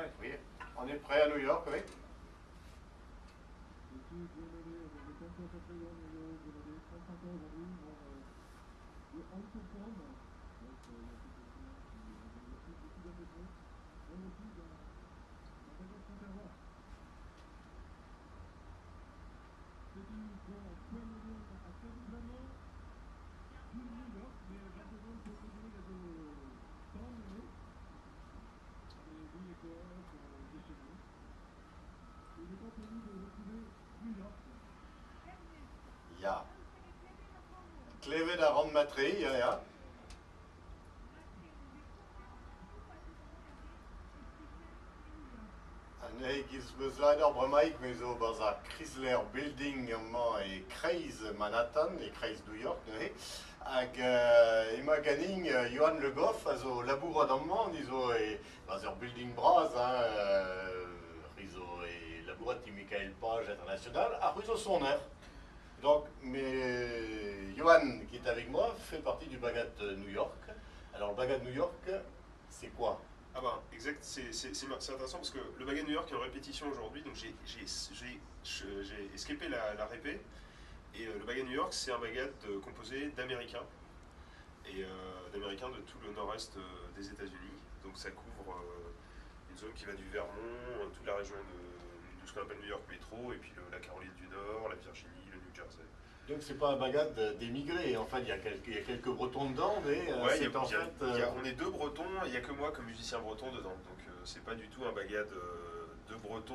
prêt, oui. On est prêt à New York, oui. Ja. Kleve da rond matri, ja, ja. Nee, ik was leider bremaik me zo bas a Chrysler Building e kreiz Manhattan e kreiz New York, ne? Hag ema ganin Johan Le Goff a zo labourat amman, izo e bas ur building braz, rizo e labourat e Michael Page International, a rizo son air. Donc, mais Johan, qui est avec moi, fait partie du Bagat New York. Alors, le Bagat New York, c'est quoi? Ah bah, exact, c'est intéressant parce que le Bagat New York est en répétition aujourd'hui, donc j'ai escapé la répé. Et le Bagat New York, c'est un Bagat composé d'Américains, et d'Américains de tout le nord-est des États-Unis. Donc ça couvre une zone qui va du Vermont, toute la région de ce qu'on appelle New York Métro, et puis la Caroline du Nord, la Virginie, le New Jersey. Donc c'est pas un Bagat d'émigrés, en fait il y a quelques Bretons dedans, mais ouais, c'est en fait... on est deux Bretons, il n'y a que moi comme musicien breton dedans, donc c'est pas du tout un Bagat de Bretons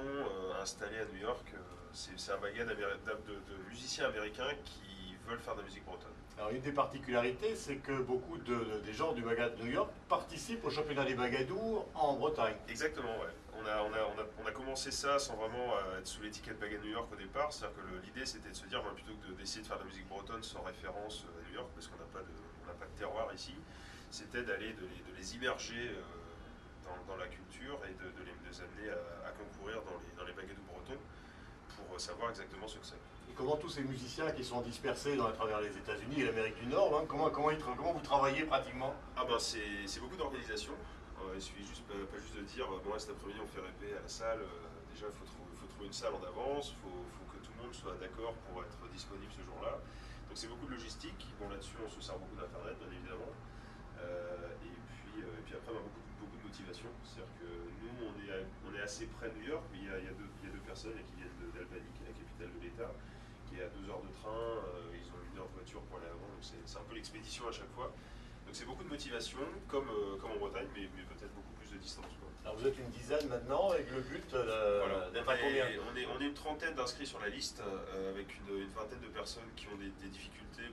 installé à New York, c'est un Bagat de musiciens américains qui veulent faire de la musique bretonne. Alors une des particularités, c'est que beaucoup des gens du Bagat New York participent au championnat des Bagadous en Bretagne. Exactement, ouais. On a commencé ça sans vraiment être sous l'étiquette Bagat New York au départ, c'est-à-dire que l'idée c'était de se dire, plutôt que d'essayer de faire de la musique bretonne sans référence à New York, parce qu'on n'a pas de terroir ici, c'était de les immerger dans la culture et de les amener à concourir dans les Bagadous bretons pour savoir exactement ce que c'est. Et comment tous ces musiciens qui sont dispersés à travers les États-Unis et l'Amérique du Nord, hein, comment vous travaillez pratiquement? Ah ben c'est beaucoup d'organisation. Il suffit pas juste de dire bon cet après-midi on fait répéter à la salle. Déjà il faut trouver une salle en avance, il faut que tout le monde soit d'accord pour être disponible ce jour-là. Donc c'est beaucoup de logistique. Bon là-dessus on se sert beaucoup d'internet bien évidemment. Et puis après beaucoup de motivation. C'est-à-dire que nous on est assez près de New York, mais il y a deux personnes qui viennent d'Albany, qui est la capitale de l'État, qui est à 2 heures de train, ils ont 1 heure de voiture pour aller avant, donc c'est un peu l'expédition à chaque fois. Donc c'est beaucoup de motivation, comme en Bretagne, mais peut-être beaucoup plus de distance, quoi. Alors vous êtes une dizaine maintenant, avec le but d'être à combien? On est une trentaine d'inscrits sur la liste, avec une vingtaine de personnes qui ont des difficultés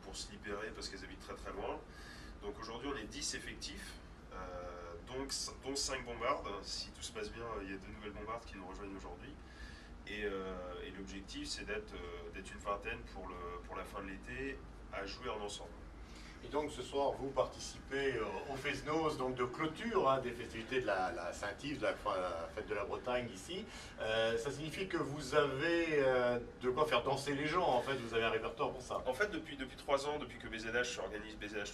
pour se libérer parce qu'elles habitent très très loin. Donc aujourd'hui on est 10 effectifs, dont 5 bombardes. Si tout se passe bien, il y a 2 nouvelles bombardes qui nous rejoignent aujourd'hui. Et l'objectif c'est d'être une vingtaine pour la fin de l'été à jouer en ensemble. Et donc ce soir vous participez au Fest-Noz, donc de clôture des festivités de la Saint-Yves, de la fête de la Bretagne ici. Ça signifie que vous avez de quoi faire danser les gens, en fait, vous avez un répertoire pour ça. En fait depuis 3 ans, depuis que BZH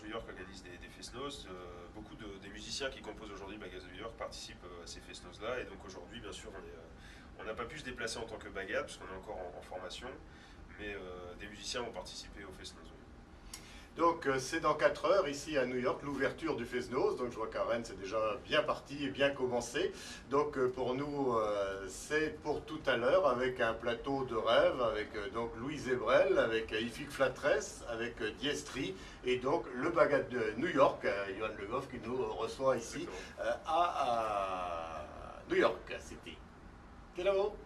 New York organise des Fest-Noz, beaucoup des musiciens qui composent aujourd'hui le Bagat de New York participent à ces Fest-Noz là, et donc aujourd'hui bien sûr on n'a pas pu se déplacer en tant que Bagat parce qu'on est encore en formation, mais des musiciens vont participer au Fest-Noz. Donc c'est dans 4 heures ici à New York, l'ouverture du Fest-Noz. Donc je vois qu'à Rennes c'est déjà bien parti et bien commencé. Donc pour nous c'est pour tout à l'heure avec un plateau de rêve avec donc Louise Ebrel, avec Ifik Flatress, avec Diestri et donc le Bagat de New York, Johan Le Goff qui nous reçoit ici à New York City. Hello.